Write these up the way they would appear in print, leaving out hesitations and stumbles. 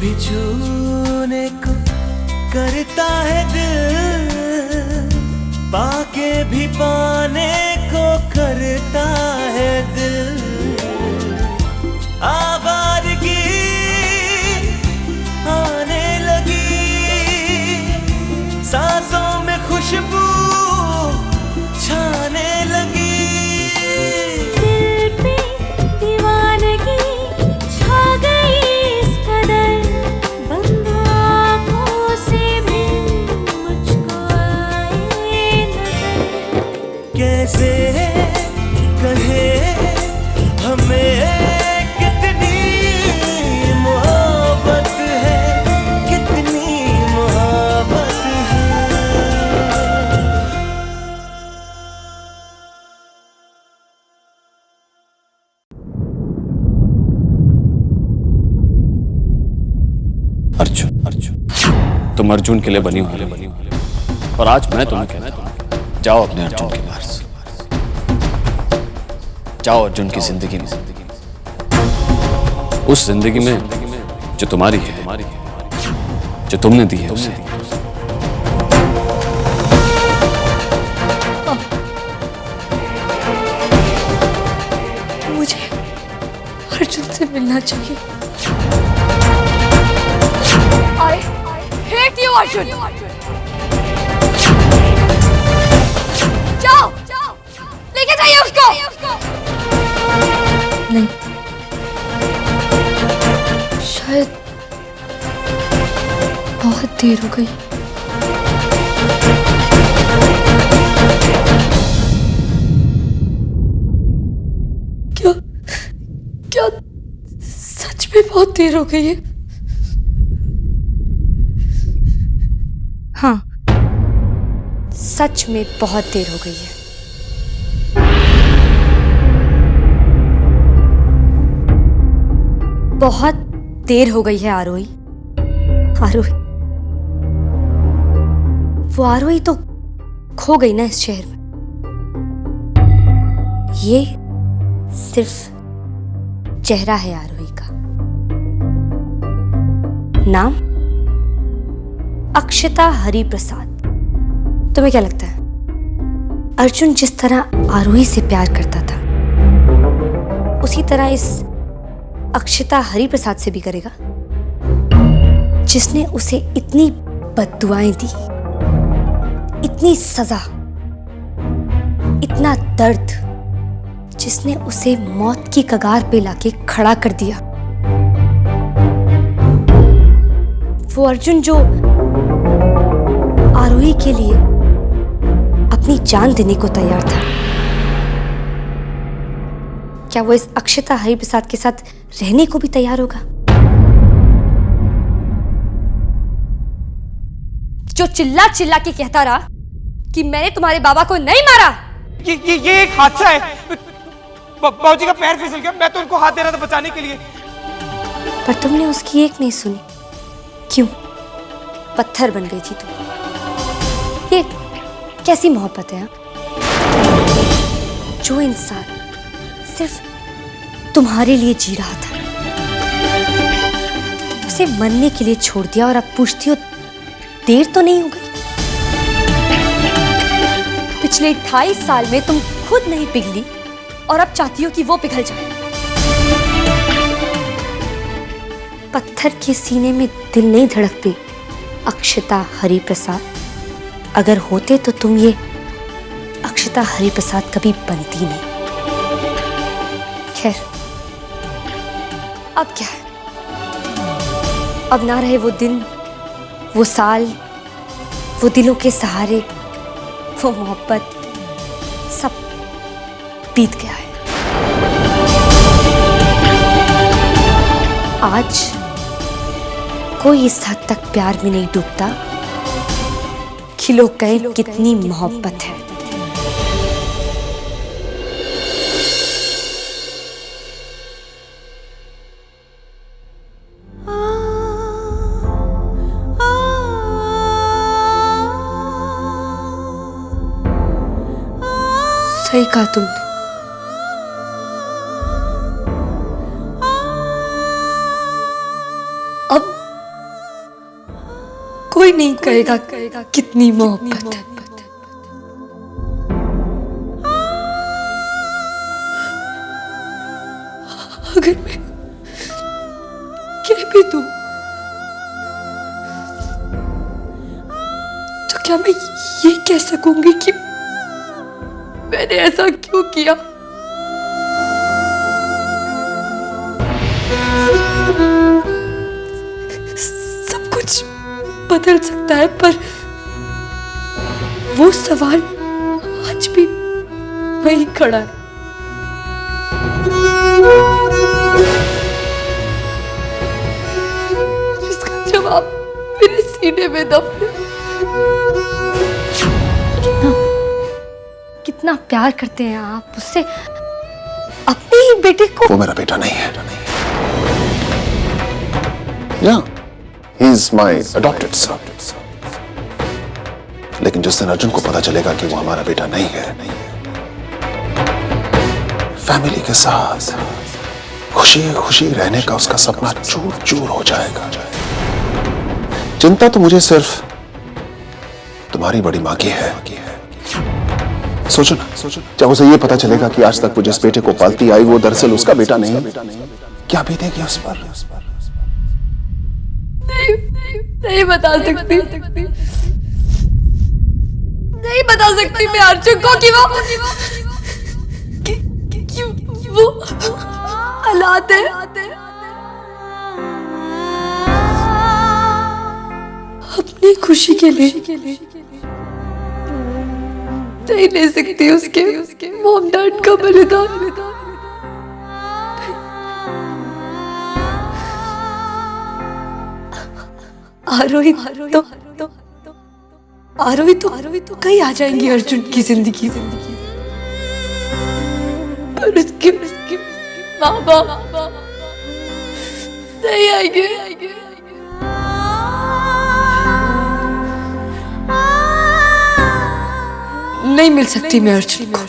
भी छूने को करता है दिल, पाके भी पाने को करता है दिल। आवारगी आने लगी, सांसों में खुशबू छाने लगी। दिल पे दीवानगी छा गई इस कदर, बंद आँखों से भी मुझको आए नजर। कैसे कहे हमें कितनी मोहब्बत है, कितनी मोहब्बत है। अर्जुन, तुम अर्जुन के लिए बनी हो, और आज मैं तुम्हें कहता हूं, जाओ अपने अर्जुन के पास, जाओ अर्जुन की जिंदगी में, उस जिंदगी में जो तुम्हारी है, जो तुमने दी है उसे। मुझे अर्जुन से मिलना चाहिए। I hate you, Arjun. जाओ, लेके जाइए उसको। नहीं, शायद बहुत देर हो गई। क्या सच में बहुत देर हो गई है? हाँ, सच में बहुत देर हो गई है। बहुत देर हो गई है आरोही। वो आरोही तो खो गई ना इस शहर में। ये सिर्फ चेहरा है आरोही का। नाम अक्षता हरिप्रसाद। तुम्हें क्या लगता है अर्जुन जिस तरह आरोही से प्यार करता था, उसी तरह इस अक्षता हरिप्रसाद से भी करेगा, जिसने उसे इतनी बद्दुआएं दी, इतनी सजा, इतना दर्द, जिसने उसे मौत की कगार पे लाके खड़ा कर दिया। वो अर्जुन जो आरोही के लिए अपनी जान देने को तैयार था, क्या वो इस अक्षता हरिप्रसाद के साथ रहने को भी तैयार होगा? जो चिल्ला चिल्ला के कहता रहा कि मैंने तुम्हारे बाबा को नहीं मारा। ये एक हादसा है। बाबूजी का पैर फिसल गया, मैं तो उनको हाथ दे रहा था बचाने के लिए। पर तुमने उसकी एक नहीं सुनी। क्यों? पत्थर बन गई थी तुम। ये कैसी मोहब्बत है? जो इंसान सिर्फ तुम्हारे लिए जी रहा था, उसे मरने के लिए छोड़ दिया, और अब पूछती हो देर तो नहीं हो गई? पिछले 28 साल में तुम खुद नहीं पिघली और अब चाहती हो कि वो पिघल जाए। पत्थर के सीने में दिल नहीं धड़कते अक्षता हरिप्रसाद। अगर होते तो तुम ये अक्षता हरिप्रसाद कभी बनती नहीं। खैर, अब क्या है? अब ना रहे वो दिन, वो साल, वो दिलों के सहारे, वो मोहब्बत, सब बीत गया है। आज कोई इस हद तक प्यार में नहीं डूबता कि लोग कहें कितनी मोहब्बत है। सही कहा तुमने। अब कोई नहीं कहेगा कितनी मोहब्बत है। अगर मैं कह भी दूं तो क्या मैं ये कह सकूंगी कि मैंने ऐसा क्यों किया? सब कुछ बदल सकता है, पर वो सवाल आज भी वही खड़ा है। जिसका जवाब मेरे सीने में दफन है। कितना प्यार करते हैं आप उससे, अपने ही बेटे को। वो मेरा बेटा नहीं है। Yeah, he is my adopted son. लेकिन जिस दिन अर्जुन को पता चलेगा कि वो हमारा बेटा नहीं है, फैमिली के साथ खुशी खुशी रहने का उसका सपना चूर चूर हो जाएगा। चिंता तो मुझे सिर्फ तुम्हारी बड़ी मां की है। सोचो ना, जब उसे ये पता चलेगा कि आज तक वो जिस बेटे को पालती आई वो दरअसल उसका बेटा नहीं, क्या बीतेगी उस पर? नहीं बता सकती, नहीं बता सकती मैं अर्जुन को कि वो हालात है। अपनी खुशी के लिए नहीं ले सकती उसके मॉम डैड का बलिदान। आरोही तो कहीं आ जाएंगी अर्जुन की जिंदगी, पर उसके माँ बाप नहीं आएंगे। नहीं मिल सकती मैं अर्जुन को,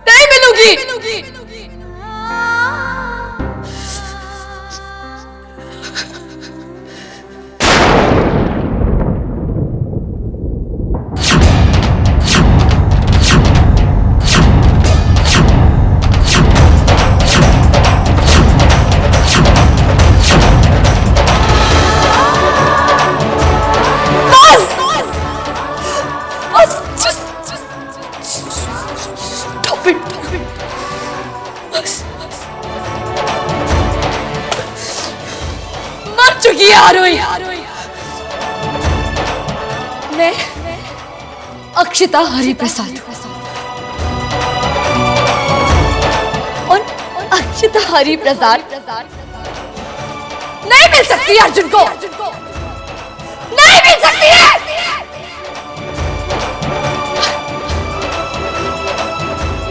नहीं मिलूंगी। मर चुकी है आरोही। मैं अक्षिता हरिप्रसाद और अक्षिता हरिप्रसाद नहीं मिल सकती अर्जुन को, नहीं मिल सकती है।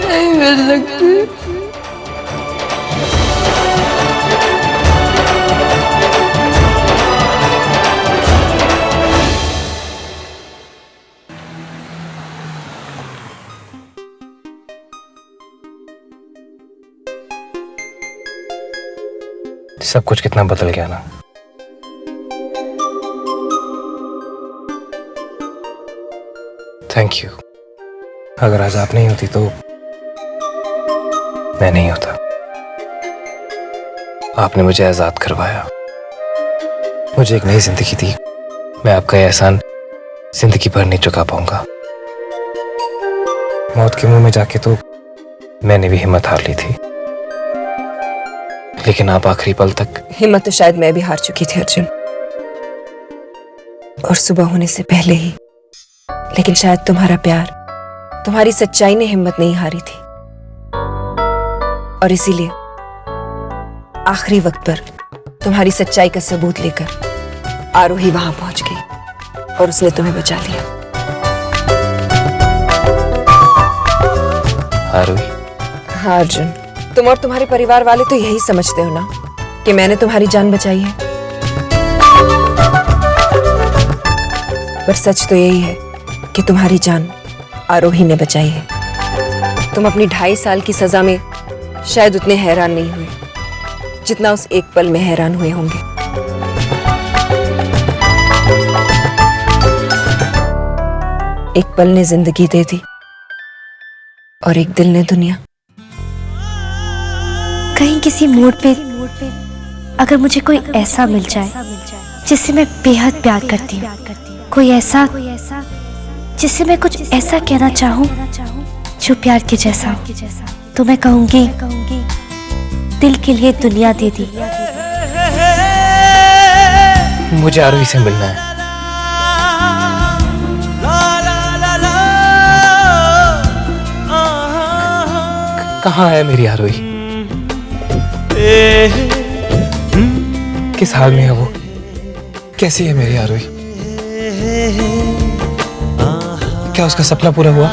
नहीं मिल सकती। सब कुछ कितना बदल गया ना। Thank you. अगर आज आप नहीं होती तो मैं नहीं होता। आपने मुझे आजाद करवाया, मुझे एक नई जिंदगी दी। मैं आपका एहसान जिंदगी भर नहीं चुका पाऊंगा। मौत के मुंह में जाके तो मैंने भी हिम्मत हार ली थी, लेकिन आप आखिरी पल तक। हिम्मत तो शायद मैं भी हार चुकी थी अर्जुन, और सुबह होने से पहले ही। लेकिन शायद तुम्हारा प्यार, तुम्हारी सच्चाई ने हिम्मत नहीं हारी थी, और इसीलिए आखिरी वक्त पर तुम्हारी सच्चाई का सबूत लेकर आरोही वहां पहुंच गई और उसने तुम्हें बचा लिया। आरोही? हाँ अर्जुन, तुम और तुम्हारे परिवार वाले तो यही समझते हो ना कि मैंने तुम्हारी जान बचाई है, पर सच तो यही है कि तुम्हारी जान आरोही ने बचाई है। तुम अपनी 2.5 साल की सजा में शायद उतने हैरान नहीं हुए जितना उस एक पल में हैरान हुए होंगे। एक पल ने जिंदगी दे दी और एक दिल ने दुनिया। कहीं किसी मोड़ पे अगर मुझे कोई ऐसा मिल जाए जिससे मैं बेहद प्यार करती हूँ, कोई ऐसा जिससे मैं कुछ ऐसा कहना चाहूँ जो प्यार के जैसा हो, तो मैं कहूँगी दिल के लिए दुनिया दे दी। मुझे आरोही से मिलना है। कहाँ है मेरी आरोही? किस हाल में है वो? कैसी है मेरी आरोही? क्या उसका सपना पूरा हुआ?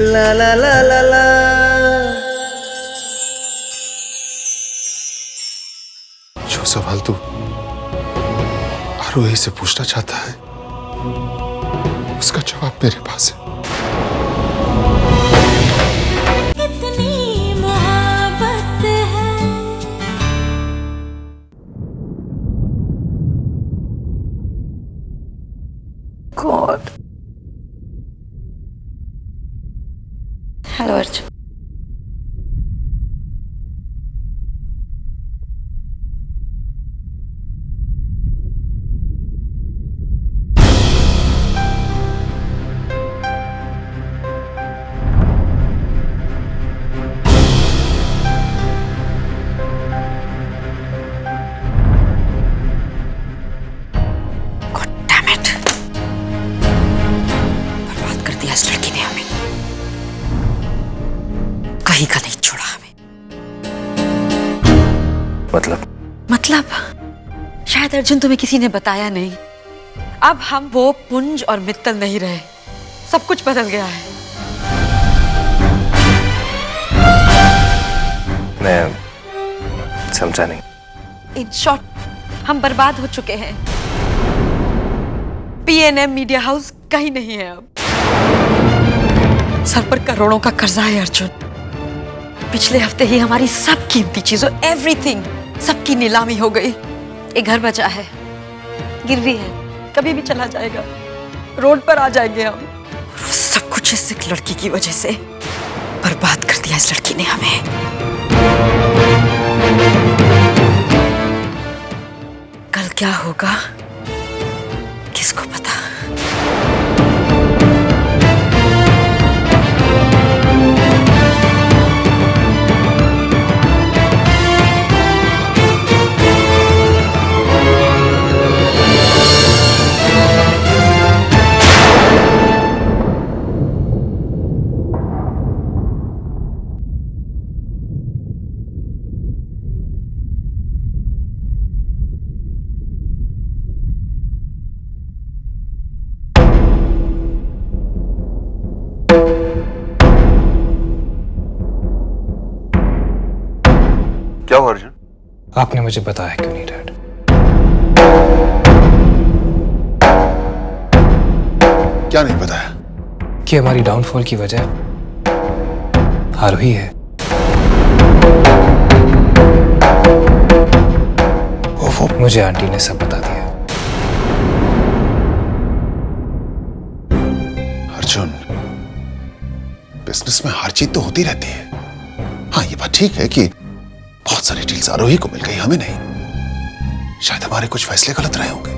ला ला ला ला ला। जो सवाल तू आरोही से पूछना चाहता है उसका जवाब मेरे पास है। कितनी मोहब्बत है। गॉड। हेलो अर्जुन। बर्बाद कर दिया इस लड़की ने हमें, कहीं का नहीं छोड़ा हमें। मतलब शायद अर्जुन तुम्हें किसी ने बताया नहीं। अब हम वो पुंज और मित्तल नहीं रहे, सब कुछ बदल गया है। मैं समझा नहीं। इन शॉर्ट, हम बर्बाद हो चुके हैं। PNM मीडिया हाउस कहीं नहीं है अब। सर पर करोड़ों का कर्जा है अर्जुन। पिछले हफ्ते ही हमारी सब कीमती चीजों, एवरीथिंग, सबकी नीलामी हो गई। एक घर बचा है, गिरवी है, कभी भी चला जाएगा। रोड पर आ जाएंगे हम। सब कुछ इस एक लड़की की वजह से बर्बाद कर दिया इस लड़की ने हमें। कल क्या होगा किसको पता। क्या हुआ अर्जुन? आपने मुझे बताया क्यों नहीं डैड? क्या नहीं बताया? कि हमारी डाउनफॉल की वजह आरोही है। वो मुझे आंटी ने सब बता दिया। अर्जुन, बिजनेस में हार जीत तो होती रहती है। हाँ, ये बात ठीक है कि बहुत सारी डील्स आरोही को मिल गई, हमें नहीं। शायद हमारे कुछ फैसले गलत रहे होंगे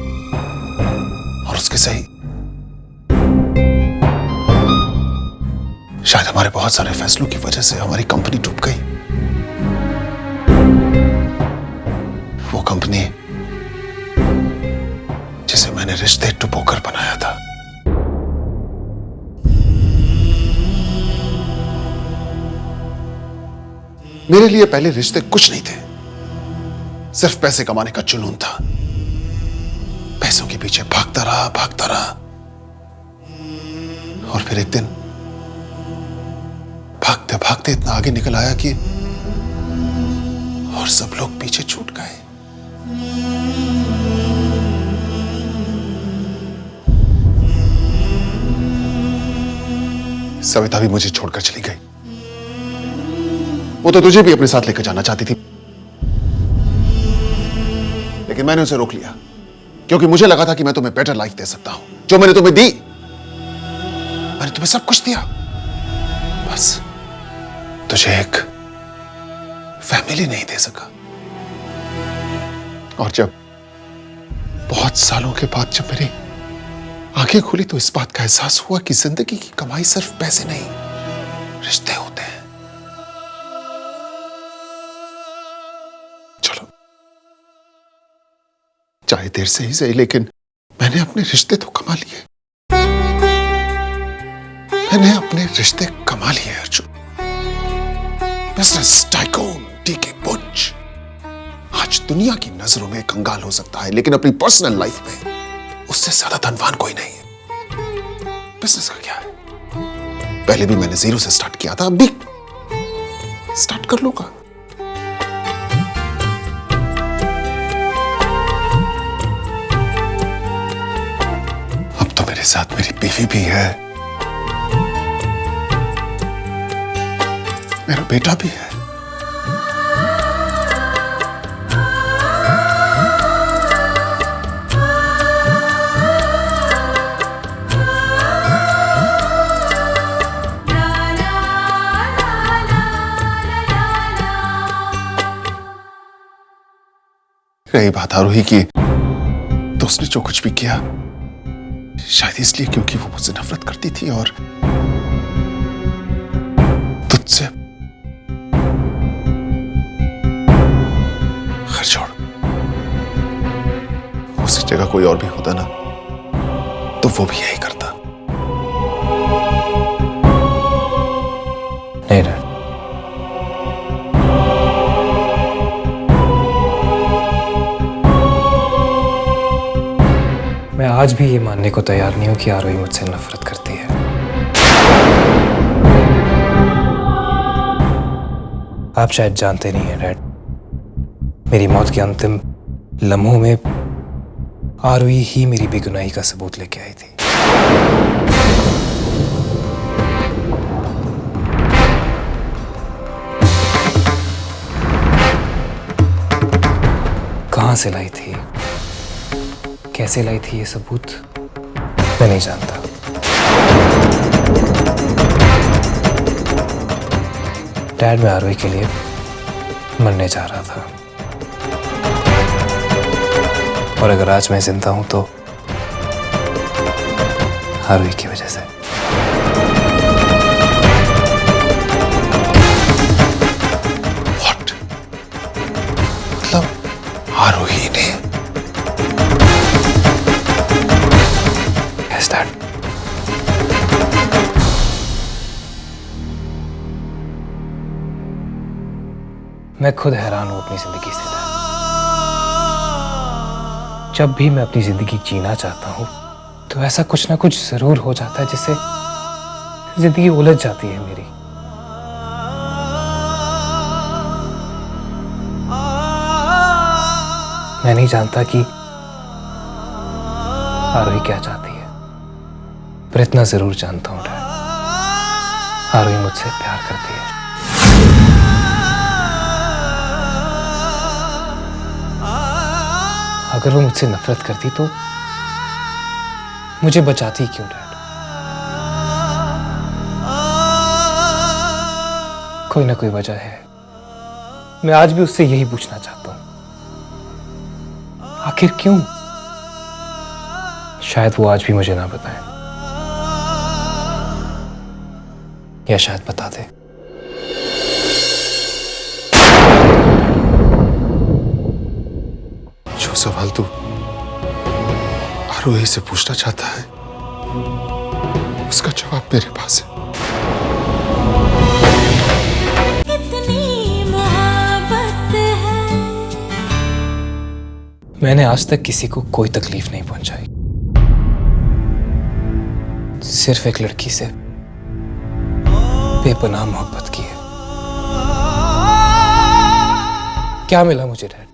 और उसके सही शायद हमारे बहुत सारे फैसलों की वजह से हमारी कंपनी डूब गई। वो कंपनी जिसे मैंने रिश्ते डुबोकर बनाया था। मेरे लिए पहले रिश्ते कुछ नहीं थे, सिर्फ पैसे कमाने का जुनून था। पैसों के पीछे भागता रहा और फिर एक दिन भागते भागते इतना आगे निकल आया कि और सब लोग पीछे छूट गए। सविता भी मुझे छोड़कर चली गई। वो तो तुझे भी अपने साथ लेकर जाना चाहती थी, लेकिन मैंने उसे रोक लिया क्योंकि मुझे लगा था कि मैं तुम्हें बेटर लाइफ दे सकता हूं। जो मैंने तुम्हें दी, मैंने तुम्हें सब कुछ दिया, बस तुझे एक फैमिली नहीं दे सका। और जब बहुत सालों के बाद जब मेरी आंखें खुली तो इस बात का एहसास हुआ कि जिंदगी की कमाई सिर्फ पैसे नहीं, रिश्ते होते हैं। चलो, चाहे देर से ही सही, लेकिन मैंने अपने रिश्ते तो कमा लिए। मैंने अपने रिश्ते कमा लिए अर्जुन। बिजनेस टाइकून डीके बुंच आज दुनिया की नजरों में कंगाल हो सकता है, लेकिन अपनी पर्सनल लाइफ में उससे ज्यादा धनवान कोई नहीं है। बिजनेस का क्या है? पहले भी मैंने जीरो से स्टार्ट किया था, अब भी स्टार्ट कर लूंगा। अब तो मेरे साथ मेरी बीवी भी है, मेरा बेटा भी है। रही बात आरोही की, तो उसने जो कुछ भी किया शायद इसलिए क्योंकि वो मुझसे नफरत करती थी और तुझसे। खैर छोड़, उसी जगह कोई और भी होता ना तो वो भी यही करता। नहीं डैड, मैं आज भी ये मानने को तैयार नहीं हूं कि आरोही मुझसे नफरत करती है। आप शायद जानते नहीं हैं डैड, मेरी मौत के अंतिम लम्हों में आरोही ही मेरी बेगुनाही का सबूत लेके आई थी। कहां से लाई थी, कैसे लाई थी ये सबूत मैं नहीं जानता, डैड मैं आरोही के लिए मरने जा रहा था, और अगर आज मैं जिंदा हूं तो आरोही की वजह से। What? मतलब आरोही ने? Yes, Dad. मैं खुद हैरान हूं अपनी जिंदगी से। जब भी मैं अपनी जिंदगी जीना चाहता हूं तो ऐसा कुछ ना कुछ जरूर हो जाता है जिससे जिंदगी उलझ जाती है मेरी। मैं नहीं जानता कि आरोही क्या चाहती है, पर इतना जरूर जानता हूं डैड, आरोही मुझसे प्यार करती है। अगर वो मुझसे नफरत करती तो मुझे बचाती क्यों डैड? कोई ना कोई वजह है। मैं आज भी उससे यही पूछना चाहता हूं, आखिर क्यों? शायद वो आज भी मुझे ना बताए, या शायद बता दे। जो सवाल तू आरोही से पूछना चाहता है उसका जवाब मेरे पास है। कितनी मोहब्बत है। मैंने आज तक किसी को कोई तकलीफ नहीं पहुंचाई, सिर्फ एक लड़की से बेपनाह मोहब्बत की है। क्या मिला मुझे डैड?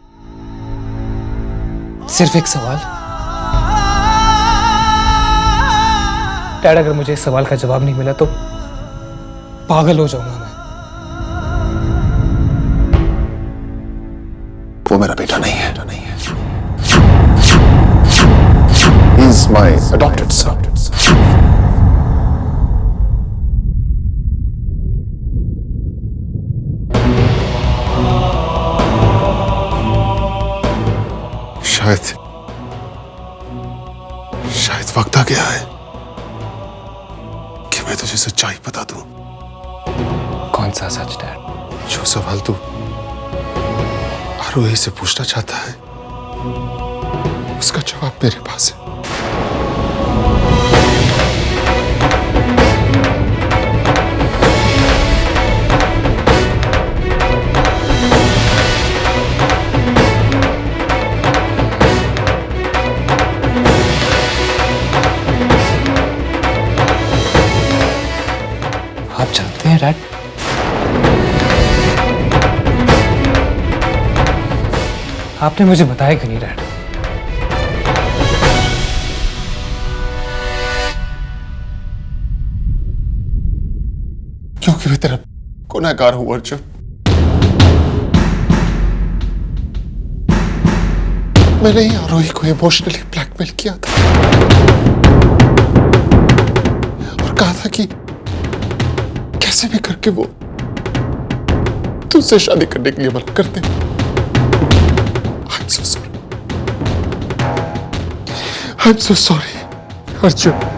सिर्फ एक सवाल। डैड, अगर मुझे इस सवाल का जवाब नहीं मिला तो पागल हो जाऊंगा मैं। वो मेरा बेटा नहीं है। He is my adopted son. शायद वक्त आ गया है कि मैं तुझे सच्चाई बता दूं। कौन सा सच डैड? जो सवाल तू आरोही से पूछना चाहता है उसका जवाब मेरे पास है। आप जानते हैं डैड, आपने मुझे बताया क्यों नहीं डैड? क्योंकि मैं तेरा गुनहगार हूं अर्जुन। मैंने ही आरोही को इमोशनली ब्लैकमेल किया था और कहा था कि कैसे भी करके वो तुझसे शादी करने के लिए मना करते। I'm so sorry Arjun.